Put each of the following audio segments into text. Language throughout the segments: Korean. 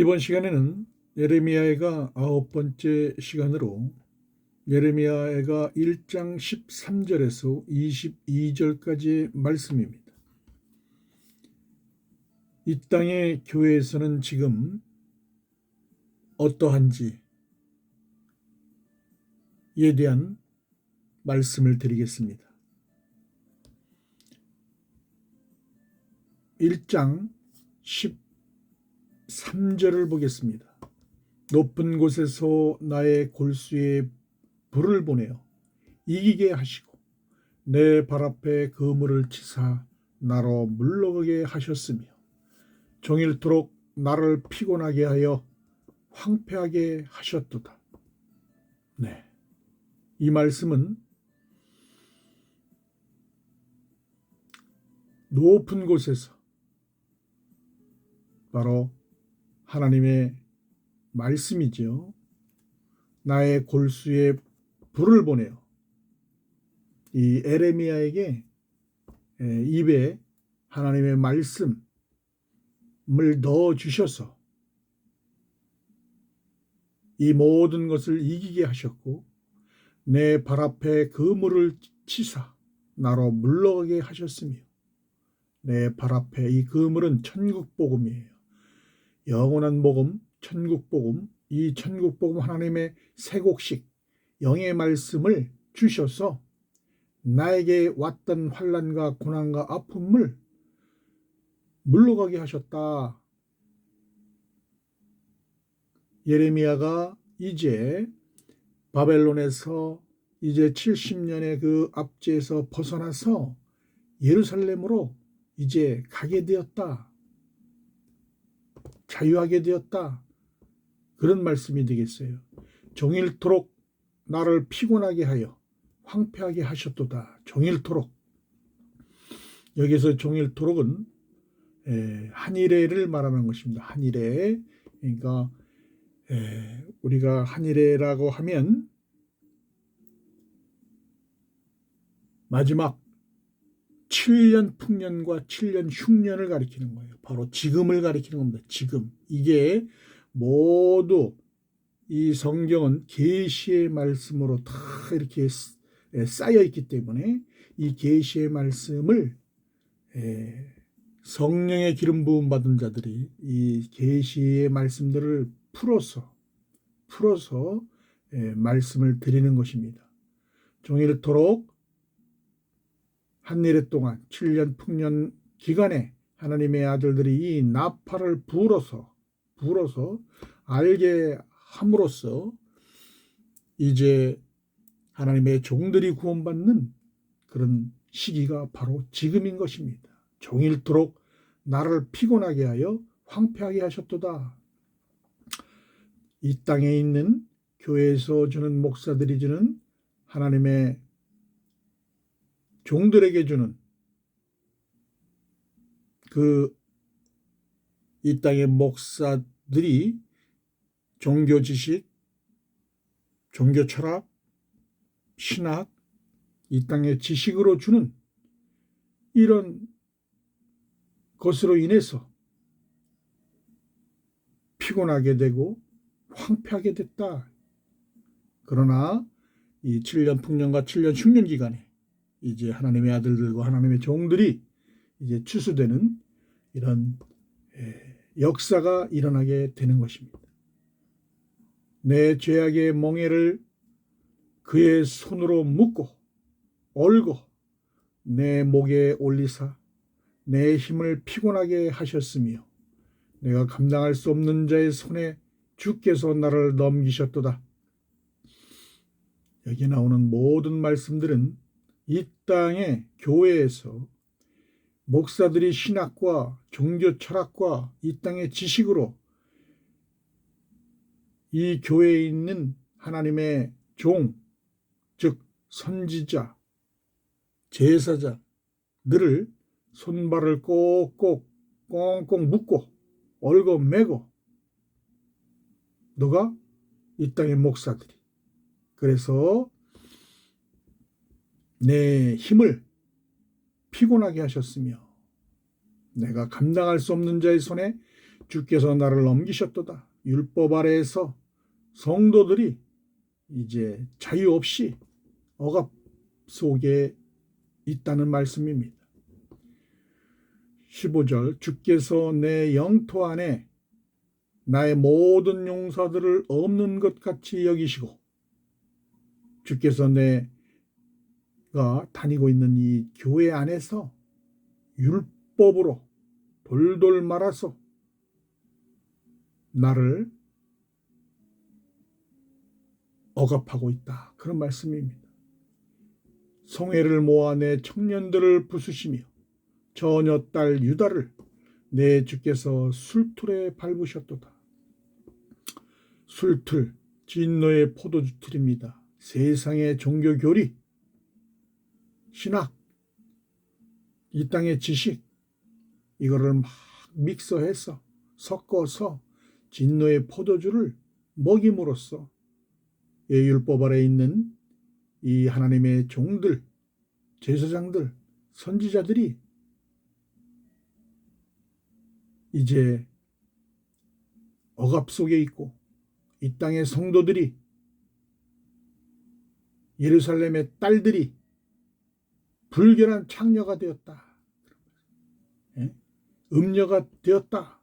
이번 시간에는 예레미야가 9번째 시간으로 예레미야가 1장 13절에서 22절까지의 말씀입니다. 이 땅의 교회에서는 지금 어떠한지에 대한 말씀을 드리겠습니다. 1장 13절을 보겠습니다. 높은 곳에서 나의 골수에 불을 보내어 이기게 하시고 내 발 앞에 그물을 치사 나로 물러가게 하셨으며 종일토록 나를 피곤하게 하여 황폐하게 하셨도다. 네, 이 말씀은 높은 곳에서 바로 하나님의 말씀이죠. 나의 골수에 불을 보내어 이 예레미야에게 입에 하나님의 말씀을 넣어 주셔서 이 모든 것을 이기게 하셨고 내 발 앞에 그물을 치사 나로 물러가게 하셨으며 내 발 앞에 이 그물은 천국복음이에요. 영원한 복음, 천국복음, 이 천국복음 하나님의 세 곡식 영의 말씀을 주셔서 나에게 왔던 환난과 고난과 아픔을 물러가게 하셨다. 예레미야가 이제 바벨론에서 이제 70년의 그 압제에서 벗어나서 예루살렘으로 이제 가게 되었다. 자유하게 되었다. 그런 말씀이 되겠어요. 종일토록 나를 피곤하게 하여 황폐하게 하셨도다. 종일토록. 여기서 종일토록은 한일애를 말하는 것입니다. 한일애. 그러니까 우리가 한일애라고 하면 마지막 7년 풍년과 7년 흉년을 가리키는 거예요. 바로 지금을 가리키는 겁니다. 지금. 이게 모두 이 성경은 계시의 말씀으로 다 이렇게 쌓여 있기 때문에 이 계시의 말씀을 성령의 기름 부음 받은 자들이 이 계시의 말씀들을 풀어서 말씀을 드리는 것입니다. 종일토록 한일애 동안 7년 풍년 기간에 하나님의 아들들이 이 나팔을 불어서 알게 함으로써 이제 하나님의 종들이 구원받는 그런 시기가 바로 지금인 것입니다. 종일토록 나를 피곤하게 하여 황폐하게 하셨도다. 이 땅에 있는 교회에서 주는 목사들이 주는 하나님의 종들에게 주는 이 땅의 목사들이 종교 지식, 종교 철학, 신학, 이 땅의 지식으로 주는 이런 것으로 인해서 피곤하게 되고 황폐하게 됐다. 그러나 이 7년 풍년과 7년 흉년 기간에 이제 하나님의 아들들과 하나님의 종들이 이제 추수되는 이런 역사가 일어나게 되는 것입니다. 내 죄악의 멍에를 그의 손으로 묶고 얼고 내 목에 올리사 내 힘을 피곤하게 하셨으며 내가 감당할 수 없는 자의 손에 주께서 나를 넘기셨도다. 여기 나오는 모든 말씀들은 이 땅의 교회에서 목사들이 신학과 종교 철학과 이 땅의 지식으로 이 교회에 있는 하나님의 종, 즉 선지자, 제사장들을 손발을 꼭꼭 꽁꽁 묶고 얼고 매고 너가 이 땅의 목사들이 그래서 내 힘을 피곤하게 하셨으며 내가 감당할 수 없는 자의 손에 주께서 나를 넘기셨도다. 율법 아래에서 성도들이 이제 자유 없이 억압 속에 있다는 말씀입니다. 15절 주께서 내 영토 안에 나의 모든 용사들을 없는 것 같이 여기시고 주께서 내가 다니고 있는 이 교회 안에서 율법으로 돌돌 말아서 나를 억압하고 있다. 그런 말씀입니다. 성회를 모아 내 청년들을 부수시며 처녀 딸 유다를 내 주께서 술틀에 밟으셨도다. 술틀, 진노의 포도주 틀입니다. 세상의 종교 교리, 신학, 이 땅의 지식, 이거를 막 믹서해서 섞어서 진노의 포도주를 먹임으로써 율법 아래 있는 이 하나님의 종들, 제사장들, 선지자들이 이제 억압 속에 있고 이 땅의 성도들이 예루살렘의 딸들이 불결한 창녀가 되었다. 음녀가 되었다.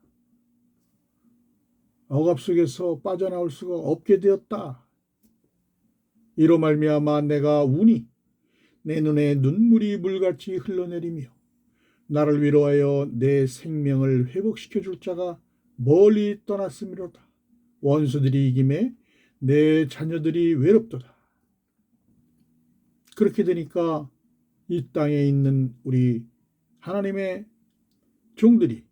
억압 속에서 빠져나올 수가 없게 되었다. 이로 말미암아 내가 우니 내 눈에 눈물이 물같이 흘러내리며 나를 위로하여 내 생명을 회복시켜 줄 자가 멀리 떠났음이로다. 원수들이 이김에 내 자녀들이 외롭도다. 그렇게 되니까 이 땅에 있는 우리 하나님의 종들이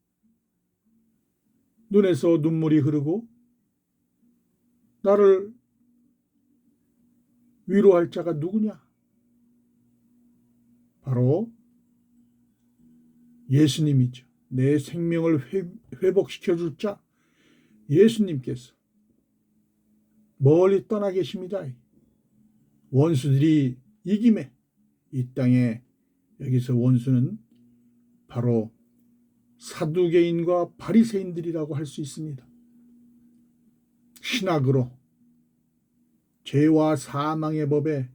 눈에서 눈물이 흐르고 나를 위로할 자가 누구냐? 바로 예수님이죠. 내 생명을 회복시켜 줄 자 예수님께서 멀리 떠나 계십니다. 원수들이 이김에 이 땅에 여기서 원수는 바로 사두개인과 바리새인들이라고 할 수 있습니다. 신학으로 죄와 사망의 법에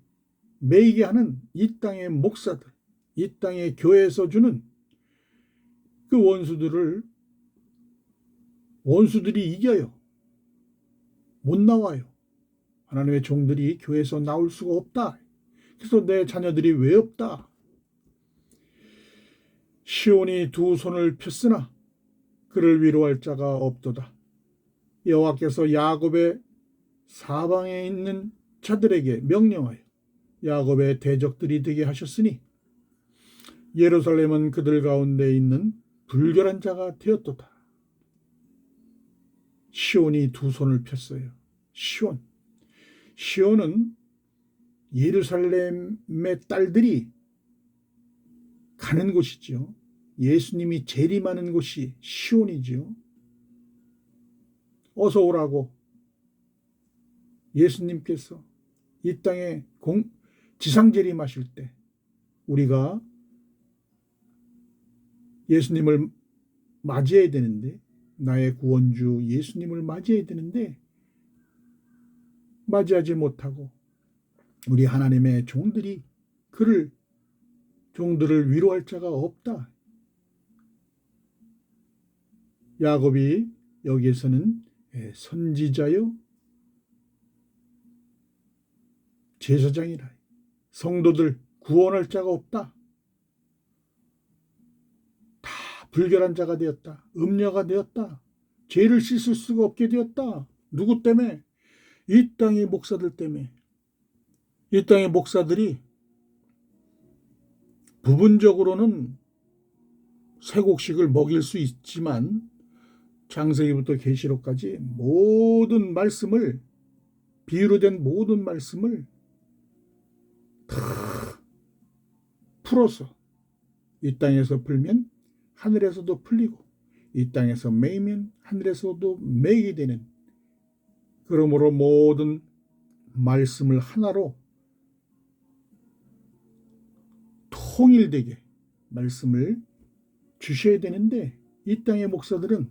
매이게 하는 이 땅의 목사들, 이 땅의 교회에서 주는 그 원수들이 이겨요. 못 나와요. 하나님의 종들이 교회에서 나올 수가 없다. 그래서 내 자녀들이 왜 없다? 시온이 두 손을 폈으나 그를 위로할 자가 없도다. 여호와께서 야곱의 사방에 있는 자들에게 명령하여 야곱의 대적들이 되게 하셨으니 예루살렘은 그들 가운데 있는 불결한 자가 되었도다. 시온이 두 손을 폈어요. 시온은 예루살렘의 딸들이 가는 곳이죠. 예수님이 재림하는 곳이 시온이죠. 어서 오라고 예수님께서 이 땅에 지상재림하실 때 우리가 예수님을 맞이해야 되는데, 나의 구원주 예수님을 맞이해야 되는데 맞이하지 못하고 우리 하나님의 종들이 종들을 위로할 자가 없다. 야곱이 여기에서는 선지자요 제사장이라, 성도들 구원할 자가 없다. 다 불결한 자가 되었다. 음녀가 되었다. 죄를 씻을 수가 없게 되었다. 누구 때문에? 이 땅의 목사들 때문에. 이 땅의 목사들이 부분적으로는 쇠곡식을 먹일 수 있지만 창세기부터 계시록까지 모든 말씀을, 비유로 된 모든 말씀을 다 풀어서 이 땅에서 풀면 하늘에서도 풀리고 이 땅에서 매이면 하늘에서도 매이게 되는, 그러므로 모든 말씀을 하나로 통일되게 말씀을 주셔야 되는데 이 땅의 목사들은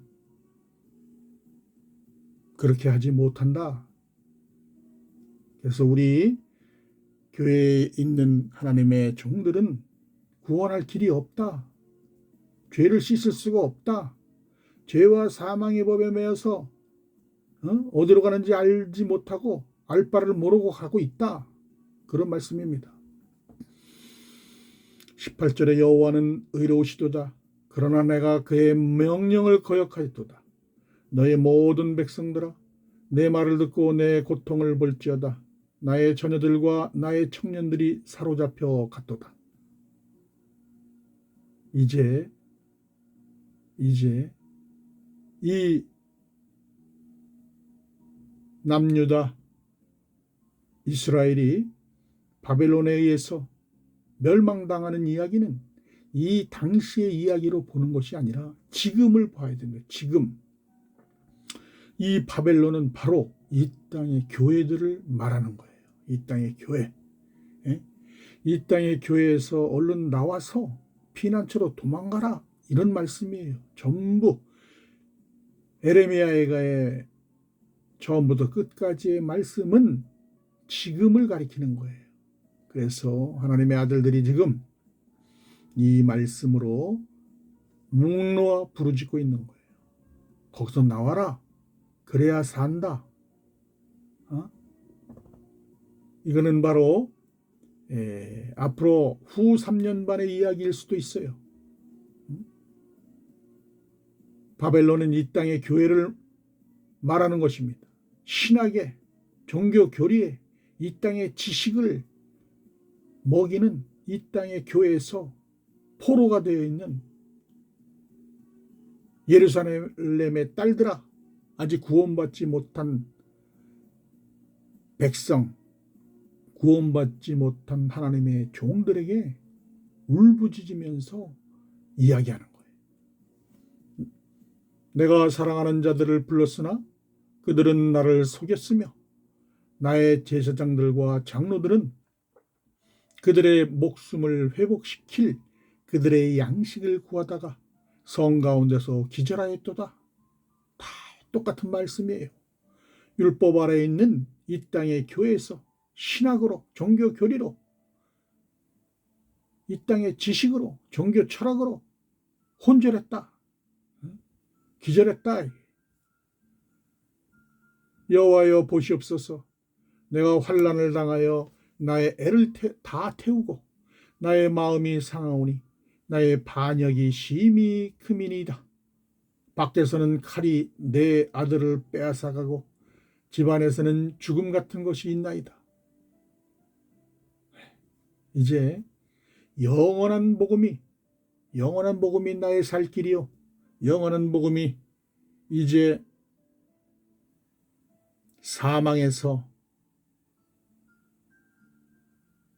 그렇게 하지 못한다. 그래서 우리 교회에 있는 하나님의 종들은 구원할 길이 없다. 죄를 씻을 수가 없다. 죄와 사망의 법에 매여서 어디로 가는지 알지 못하고 알 바를 모르고 가고 있다. 그런 말씀입니다. 18절에 여호와는 의로우시도다. 그러나 내가 그의 명령을 거역하였도다. 너의 모든 백성들아 내 말을 듣고 내 고통을 볼지어다. 나의 자녀들과 나의 청년들이 사로잡혀 갔도다. 이제 이 남유다 이스라엘이 바벨론에 의해서 멸망당하는 이야기는 이 당시의 이야기로 보는 것이 아니라 지금을 봐야 됩니다. 지금 이 바벨론은 바로 이 땅의 교회들을 말하는 거예요. 이 땅의 교회. 이 땅의 교회에서 얼른 나와서 피난처로 도망가라. 이런 말씀이에요. 전부 에레미야의 처음부터 끝까지의 말씀은 지금을 가리키는 거예요. 그래서 하나님의 아들들이 지금 이 말씀으로 묵노와 부르짖고 있는 거예요. 거기서 나와라. 그래야 산다. 이거는 바로 앞으로 후 3년 반의 이야기일 수도 있어요. 바벨론은 이 땅의 교회를 말하는 것입니다. 신학에, 종교 교리에, 이 땅의 지식을 먹이는 이 땅의 교회에서 포로가 되어 있는 예루살렘의 딸들아, 아직 구원받지 못한 백성, 구원받지 못한 하나님의 종들에게 울부짖으면서 이야기하는 거예요. 내가 사랑하는 자들을 불렀으나 그들은 나를 속였으며 나의 제사장들과 장로들은 그들의 목숨을 회복시킬 그들의 양식을 구하다가 성 가운데서 기절하였도다. 다 똑같은 말씀이에요. 율법 아래에 있는 이 땅의 교회에서 신학으로, 종교 교리로, 이 땅의 지식으로, 종교 철학으로 혼절했다. 기절했다. 여호와여 보시옵소서. 내가 환난을 당하여 나의 애를 다 태우고 나의 마음이 상하오니 나의 반역이 심히 크미니이다. 밖에서는 칼이 내 아들을 빼앗아가고 집안에서는 죽음 같은 것이 있나이다. 이제 영원한 복음이 나의 살 길이요. 영원한 복음이 이제 사망에서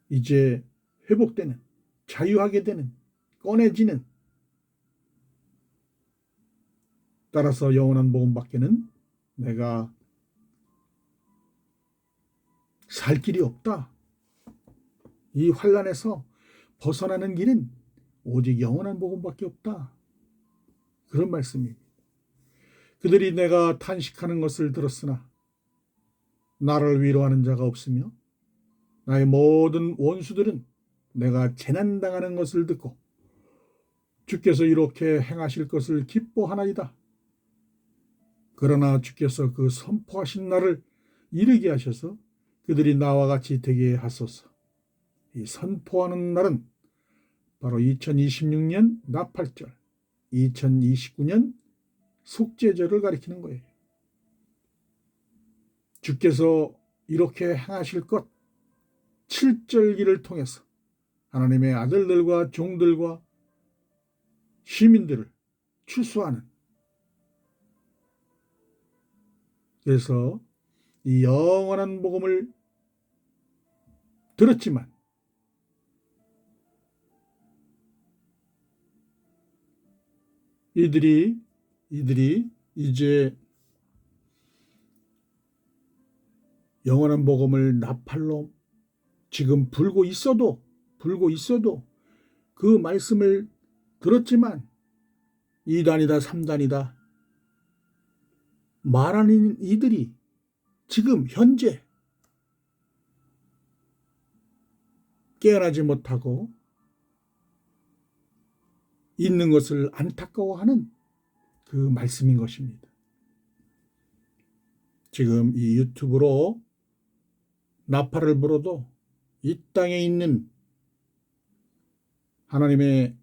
이제 회복되는, 자유하게 되는, 꺼내지는, 따라서 영원한 복음밖에는 내가 살 길이 없다. 이 환난에서 벗어나는 길은 오직 영원한 복음밖에 없다. 그런 말씀입니다. 그들이 내가 탄식하는 것을 들었으나 나를 위로하는 자가 없으며 나의 모든 원수들은 내가 재난당하는 것을 듣고 주께서 이렇게 행하실 것을 기뻐하나이다. 그러나 주께서 그 선포하신 날을 이르게 하셔서 그들이 나와 같이 되게 하소서. 이 선포하는 날은 바로 2026년 나팔절, 2029년 속죄절을 가리키는 거예요. 주께서 이렇게 행하실 것, 7절기를 통해서 하나님의 아들들과 종들과 시민들을 추수하는, 그래서 이 영원한 복음을 들었지만 이들이 이제 영원한 복음을 나팔로 지금 불고 있어도 그 말씀을 들었지만 2단이다 3단이다 말하는 이들이 지금 현재 깨어나지 못하고 있는 것을 안타까워하는 그 말씀인 것입니다. 지금 이 유튜브로 나팔을 불어도 이 땅에 있는 하나님의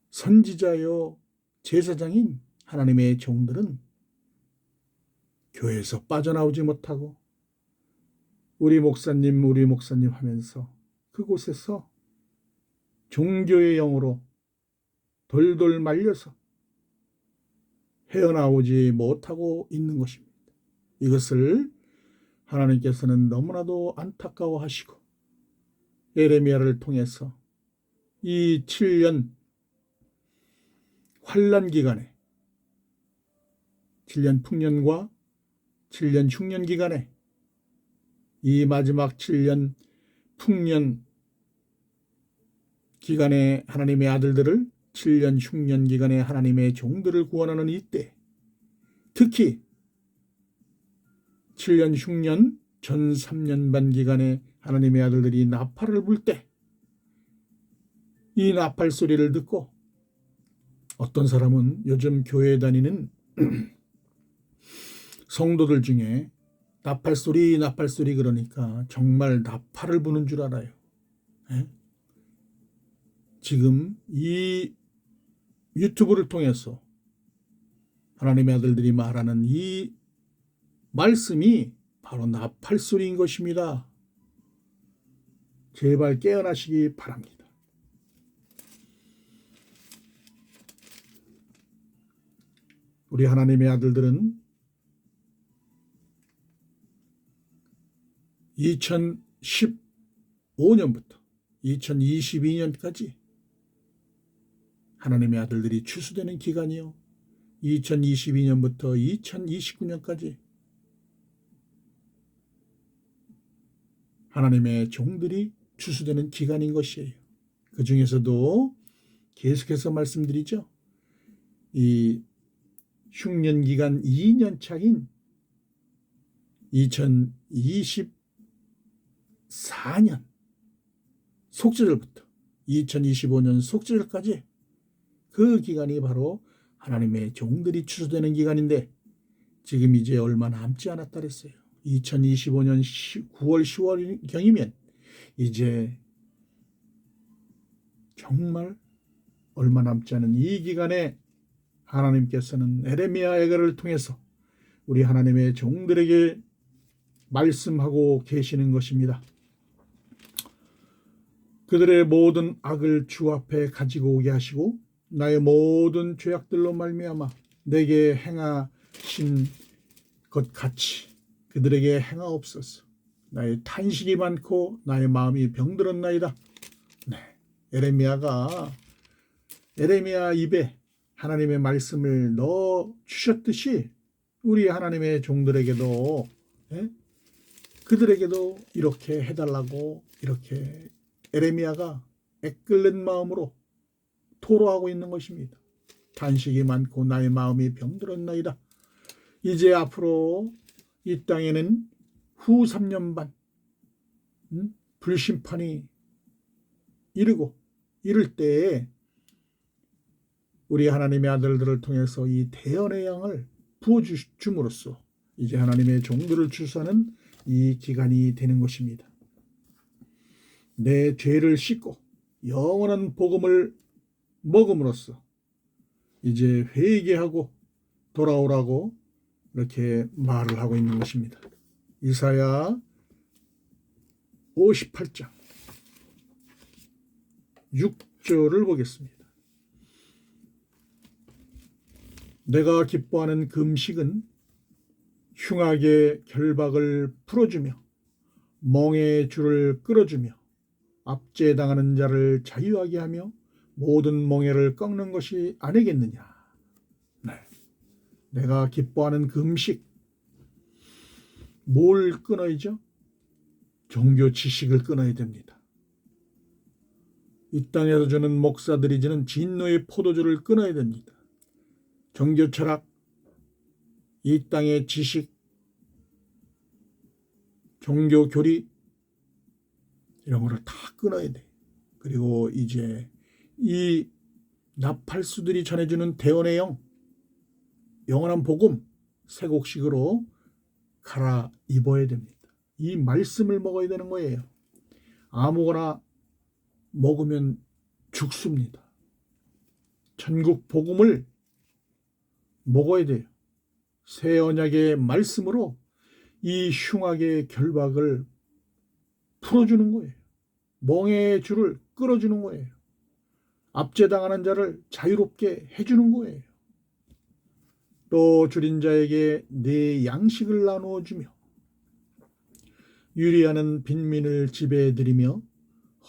선지자요 제사장인 하나님의 종들은 교회에서 빠져나오지 못하고 우리 목사님 하면서 그곳에서 종교의 영으로 돌돌 말려서 헤어나오지 못하고 있는 것입니다. 이것을 하나님께서는 너무나도 안타까워하시고 예레미야를 통해서 이 7년 환난 기간에 7년 풍년과 7년 흉년 기간에 이 마지막 7년 풍년 기간에 하나님의 아들들을 7년 흉년 기간에 하나님의 종들을 구원하는 이때 특히 7년 흉년 전 3년 반 기간에 하나님의 아들들이 나팔을 불 때 이 나팔 소리를 듣고 어떤 사람은 요즘 교회에 다니는 성도들 중에 나팔 소리 그러니까 정말 나팔을 부는 줄 알아요. 에? 지금 이 유튜브를 통해서 하나님의 아들들이 말하는 이 말씀이 바로 나팔 소리인 것입니다. 제발 깨어나시기 바랍니다. 우리 하나님의 아들들은 2015년부터 2022년까지 하나님의 아들들이 추수되는 기간이요. 2022년부터 2029년까지 하나님의 종들이 추수되는 기간인 것이에요. 그 중에서도 계속해서 말씀드리죠. 이 흉년 기간 2년 차인 2024년 속죄절부터 2025년 속죄절까지 그 기간이 바로 하나님의 종들이 추수되는 기간인데 지금 이제 얼마 남지 않았다 그랬어요. 2025년 9월 10월경이면 이제 정말 얼마 남지 않은 이 기간에 하나님께서는 에레미야 예언을 통해서 우리 하나님의 종들에게 말씀하고 계시는 것입니다. 그들의 모든 악을 주 앞에 가지고 오게 하시고 나의 모든 죄악들로 말미암아 내게 행하신 것 같이 그들에게 행하옵소서. 나의 탄식이 많고 나의 마음이 병들었나이다. 네, 에레미야 입에 하나님의 말씀을 넣어 주셨듯이 우리 하나님의 종들에게도 그들에게도 이렇게 해달라고 이렇게 에레미야가 애끓는 마음으로 토로하고 있는 것입니다. 탄식이 많고 나의 마음이 병들었나이다. 이제 앞으로 이 땅에는 후 3년 반 불심판이 이를 때에 우리 하나님의 아들들을 통해서 이 대언의 양을 부어줌으로써 이제 하나님의 종들을 추수하는 이 기간이 되는 것입니다. 내 죄를 씻고 영원한 복음을 먹음으로써 이제 회개하고 돌아오라고 이렇게 말을 하고 있는 것입니다. 이사야 58장 6절을 보겠습니다. 내가 기뻐하는 금식은 흉악의 결박을 풀어주며 멍의 줄을 끌어주며 압제당하는 자를 자유하게 하며 모든 멍에를 꺾는 것이 아니겠느냐. 네. 내가 기뻐하는 금식 뭘 끊어야죠? 종교 지식을 끊어야 됩니다. 이 땅에서 주는 목사들이 주는 진노의 포도주를 끊어야 됩니다. 종교 철학, 이 땅의 지식, 종교 교리 이런 거를 다 끊어야 돼. 그리고 이제 이 나팔수들이 전해주는 대언의 영, 영원한 복음 세 곡식으로 갈아입어야 됩니다. 이 말씀을 먹어야 되는 거예요. 아무거나 먹으면 죽습니다. 천국 복음을 먹어야 돼요. 새 언약의 말씀으로 이 흉악의 결박을 풀어주는 거예요. 멍에의 줄을 끌어주는 거예요. 압제당하는 자를 자유롭게 해주는 거예요. 또 줄인 자에게 네 양식을 나누어 주며 유리하는 빈민을 지배해드리며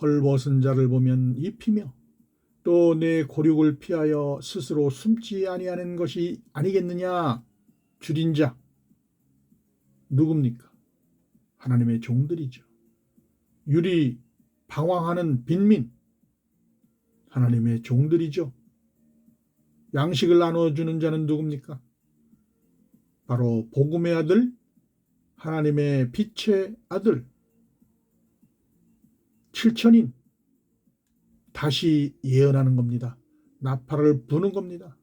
헐벗은 자를 보면 입히며 또 내 고륙을 피하여 스스로 숨지 아니하는 것이 아니겠느냐. 줄인 자 누굽니까? 하나님의 종들이죠. 유리 방황하는 빈민 하나님의 종들이죠. 양식을 나눠주는 자는 누굽니까? 바로 복음의 아들, 하나님의 빛의 아들, 7천인 다시 예언하는 겁니다. 나팔을 부는 겁니다.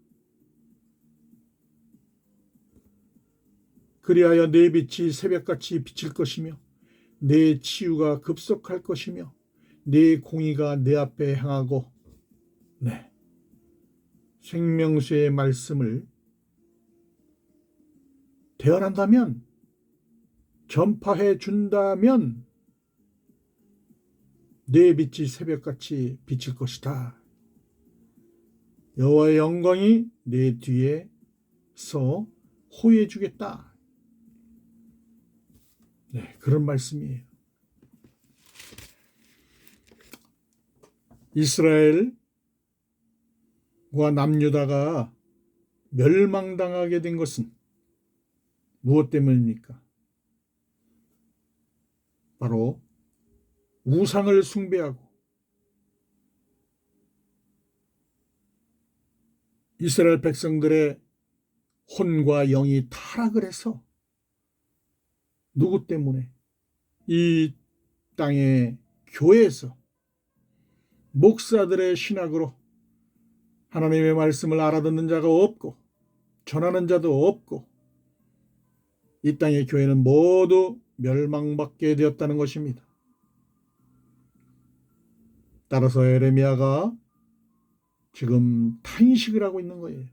그리하여 내 빛이 새벽같이 비칠 것이며 내 치유가 급속할 것이며 내 공의가 내 앞에 행하고 네. 생명수의 말씀을 대언한다면 전파해 준다면 내 빛이 새벽같이 비칠 것이다. 여호와의 영광이 내 뒤에서 호위해 주겠다. 네, 그런 말씀이에요. 이스라엘과 남유다가 멸망당하게 된 것은 무엇 때문입니까? 바로 우상을 숭배하고 이스라엘 백성들의 혼과 영이 타락을 해서 누구 때문에? 이 땅의 교회에서 목사들의 신학으로 하나님의 말씀을 알아듣는 자가 없고 전하는 자도 없고 이 땅의 교회는 모두 멸망받게 되었다는 것입니다. 따라서 에레미야가 지금 탄식을 하고 있는 거예요.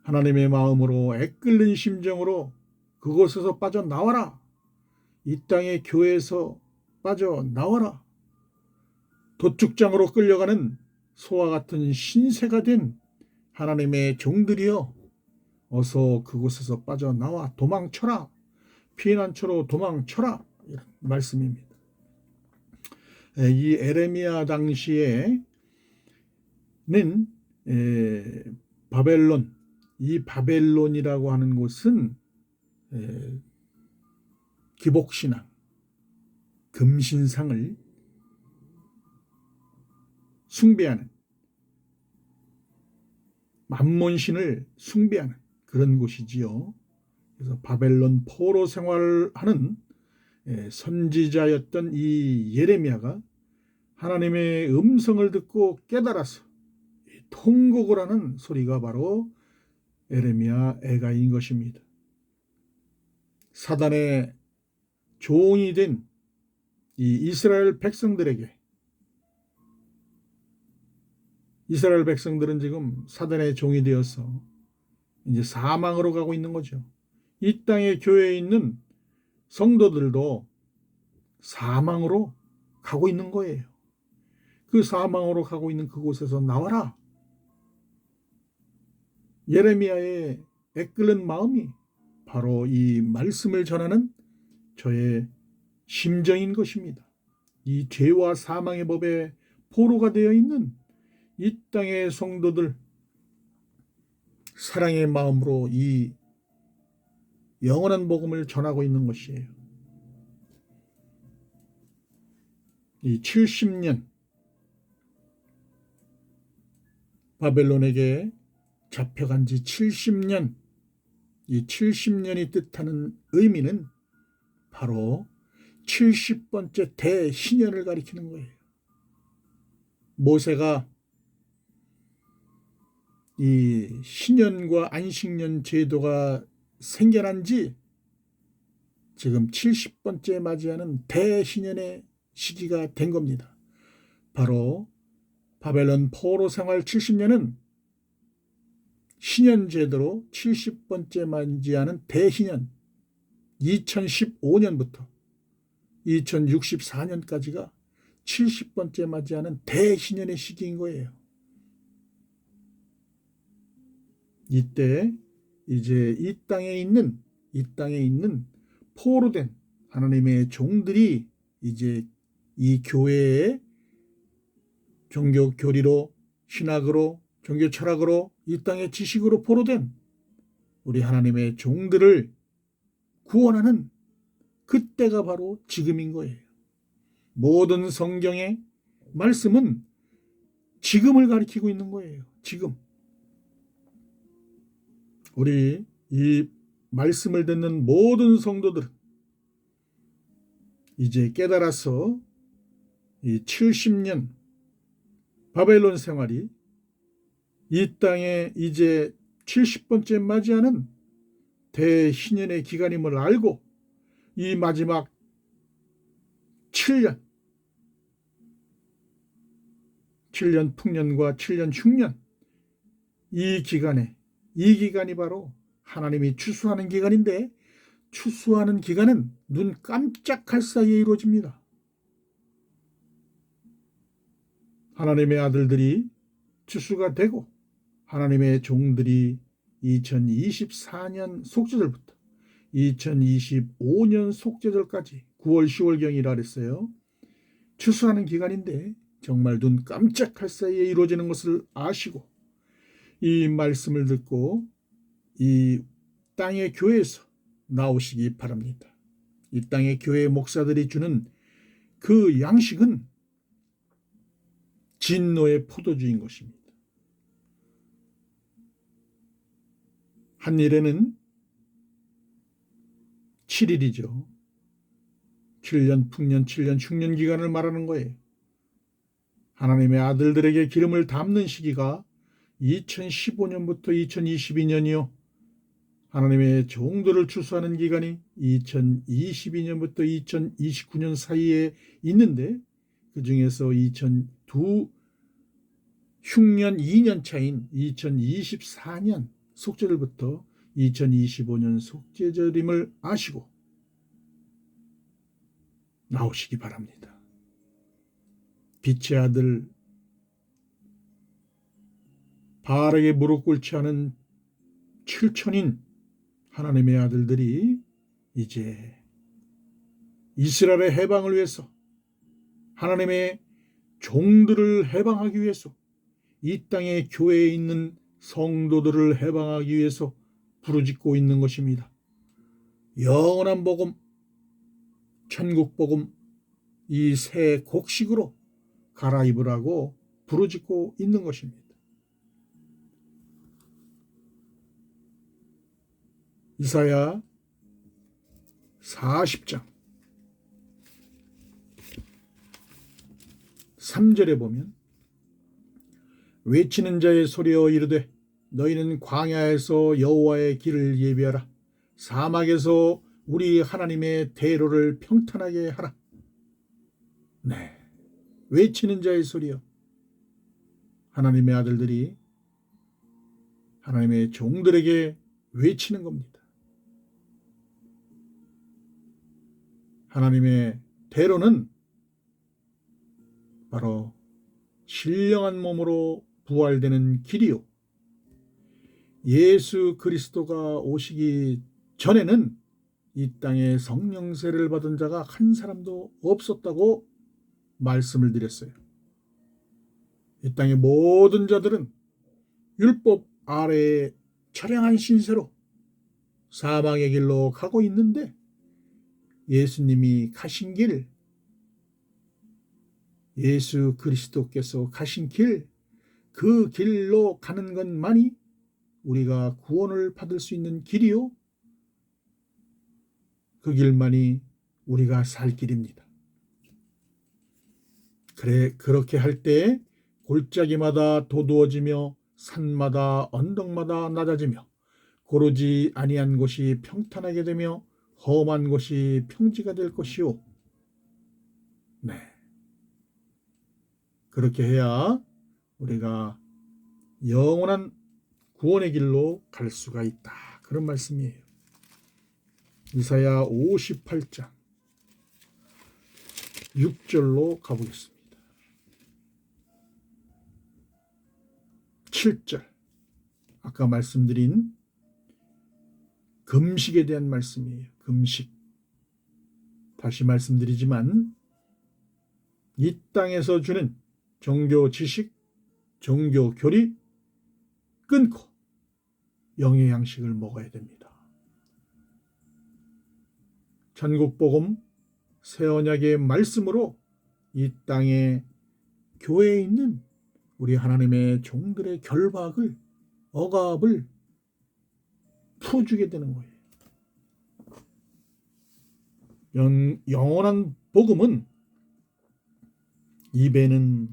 하나님의 마음으로 애끓는 심정으로 그곳에서 빠져나와라. 이 땅의 교회에서 빠져나와라. 도축장으로 끌려가는 소와 같은 신세가 된 하나님의 종들이여 어서 그곳에서 빠져나와 도망쳐라. 피난처로 도망쳐라. 이런 말씀입니다. 이 에레미야 당시에는 바벨론, 이 바벨론이라고 하는 곳은 기복신앙, 금신상을 숭배하는 만몬신을 숭배하는 그런 곳이지요. 그래서 바벨론 포로 생활하는 선지자였던 이 예레미야가 하나님의 음성을 듣고 깨달아서 통곡을 하는 소리가 바로 에레미야 애가인 것입니다. 사단의 종이 된 이 이스라엘 백성들에게 이스라엘 백성들은 지금 사단의 종이 되어서 이제 사망으로 가고 있는 거죠. 이 땅의 교회에 있는 성도들도 사망으로 가고 있는 거예요. 그 사망으로 가고 있는 그곳에서 나와라. 예레미야의 애끓는 마음이 바로 이 말씀을 전하는 저의 심정인 것입니다. 이 죄와 사망의 법에 포로가 되어 있는 이 땅의 성도들 사랑의 마음으로 이 영원한 복음을 전하고 있는 것이에요. 이 70년 바벨론에게 잡혀간 지 70년 이 70년이 뜻하는 의미는 바로 70번째 대신년을 가리키는 거예요. 모세가 이 신년과 안식년 제도가 생겨난 지 지금 70번째 맞이하는 대신년의 시기가 된 겁니다. 바로 바벨론 포로 생활 70년은 신년 제도로 70번째 맞이하는 대신년 2015년부터 2064년까지가 70번째 맞이하는 대신년의 시기인 거예요. 이때 이제 이 땅에 있는 포로된 하나님의 종들이 이제 이 교회의 종교 교리로, 신학으로, 종교 철학으로, 이 땅의 지식으로 포로된 우리 하나님의 종들을 구원하는 그때가 바로 지금인 거예요. 모든 성경의 말씀은 지금을 가리키고 있는 거예요. 지금. 우리 이 말씀을 듣는 모든 성도들은 이제 깨달아서 이 70년 바벨론 생활이 이 땅에 이제 70번째 맞이하는 대신년의 기간임을 알고 이 마지막 7년 풍년과 7년 흉년 이 기간이 바로 하나님이 추수하는 기간인데 추수하는 기간은 눈 깜짝할 사이에 이루어집니다. 하나님의 아들들이 추수가 되고 하나님의 종들이 2024년 속죄절부터 2025년 속죄절까지 9월 10월경이라 그랬어요. 추수하는 기간인데 정말 눈 깜짝할 사이에 이루어지는 것을 아시고 이 말씀을 듣고 이 땅의 교회에서 나오시기 바랍니다. 이 땅의 교회 목사들이 주는 그 양식은 진노의 포도주인 것입니다. 한 일에는 7일이죠. 7년 풍년, 7년 흉년 기간을 말하는 거예요. 하나님의 아들들에게 기름을 담는 시기가 2015년부터 2022년이요. 하나님의 종들을 추수하는 기간이 2022년부터 2029년 사이에 있는데 그 중에서 흉년 2년 차인 2024년 속죄절부터 2025년 속죄절임을 아시고 나오시기 바랍니다. 빛의 아들 바알에게 무릎 꿇지 않은 7천인 하나님의 아들들이 이제 이스라엘의 해방을 위해서 하나님의 종들을 해방하기 위해서 이 땅의 교회에 있는 성도들을 해방하기 위해서 부르짖고 있는 것입니다. 영원한 복음, 천국 복음 이 새 곡식으로 갈아입으라고 부르짖고 있는 것입니다. 이사야 40장 3절에 보면 외치는 자의 소리여 이르되 너희는 광야에서 여호와의 길을 예비하라. 사막에서 우리 하나님의 대로를 평탄하게 하라. 네, 외치는 자의 소리여. 하나님의 아들들이 하나님의 종들에게 외치는 겁니다. 하나님의 대로는 바로 신령한 몸으로 부활되는 길이요. 예수 그리스도가 오시기 전에는 이 땅에 성령세를 받은 자가 한 사람도 없었다고 말씀을 드렸어요. 이 땅의 모든 자들은 율법 아래의 처량한 신세로 사망의 길로 가고 있는데 예수님이 가신 길, 예수 그리스도께서 가신 길, 그 길로 가는 것만이 우리가 구원을 받을 수 있는 길이요. 그 길만이 우리가 살 길입니다. 그렇게 할 때 골짜기마다 도두어지며 산마다 언덕마다 낮아지며 고르지 아니한 곳이 평탄하게 되며 험한 곳이 평지가 될 것이요. 네. 그렇게 해야 우리가 영원한 구원의 길로 갈 수가 있다. 그런 말씀이에요. 이사야 58장 6절로 가보겠습니다. 7절. 아까 말씀드린 금식에 대한 말씀이에요. 금식. 다시 말씀드리지만 이 땅에서 주는 종교 지식, 종교 교리 끊고 영의 양식을 먹어야 됩니다. 천국복음 새 언약의 말씀으로 이 땅에 교회에 있는 우리 하나님의 종들의 결박을, 억압을 풀어주게 되는 거예요. 영원한 복음은 입에는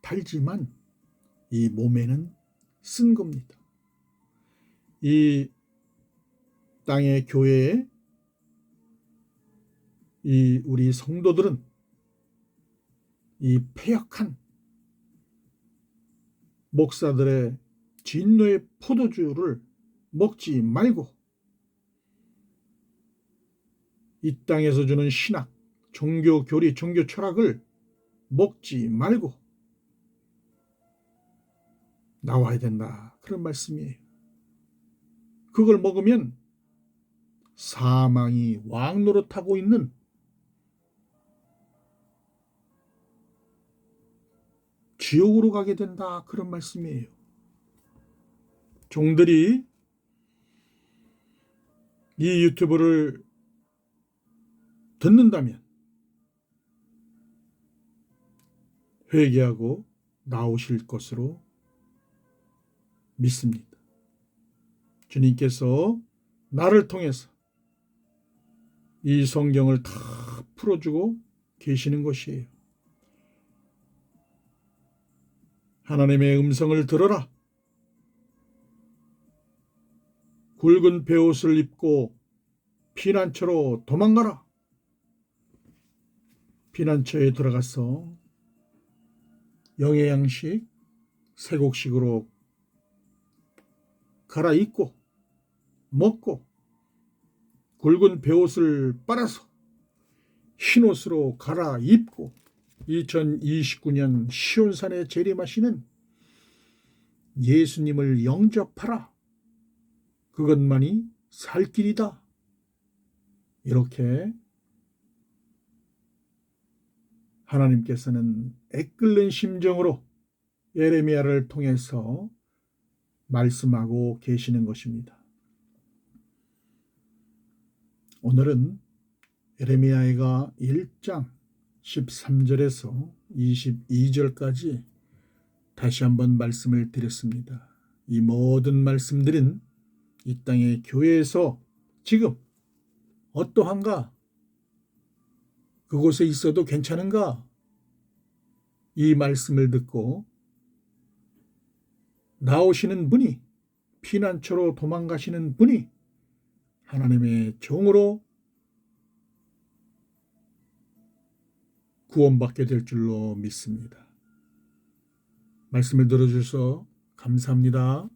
달지만 이 몸에는 쓴 겁니다. 이 땅의 교회에 이 우리 성도들은 이 패역한 목사들의 진노의 포도주를 먹지 말고 이 땅에서 주는 신학, 종교 교리, 종교 철학을 먹지 말고 나와야 된다. 그런 말씀이에요. 그걸 먹으면 사망이 왕노릇하고 있는 지옥으로 가게 된다. 그런 말씀이에요. 종들이 이 유튜브를 듣는다면 회개하고 나오실 것으로 믿습니다. 주님께서 나를 통해서 이 성경을 다 풀어주고 계시는 것이에요. 하나님의 음성을 들어라. 굵은 베옷을 입고 피난처로 도망가라. 피난처에 들어가서 영의 양식, 세곡식으로 갈아입고 먹고 굵은 베옷을 빨아서 흰옷으로 갈아입고 2029년 시온산에 재림하시는 예수님을 영접하라. 그것만이 살 길이다. 이렇게 하나님께서는 애끓는 심정으로 예레미야를 통해서 말씀하고 계시는 것입니다. 오늘은 예레미야가 1장 13절에서 22절까지 다시 한번 말씀을 드렸습니다. 이 모든 말씀들은 이 땅의 교회에서 지금 어떠한가? 그곳에 있어도 괜찮은가? 이 말씀을 듣고 나오시는 분이, 피난처로 도망가시는 분이 하나님의 종으로 구원받게 될 줄로 믿습니다. 말씀을 들어주셔서 감사합니다.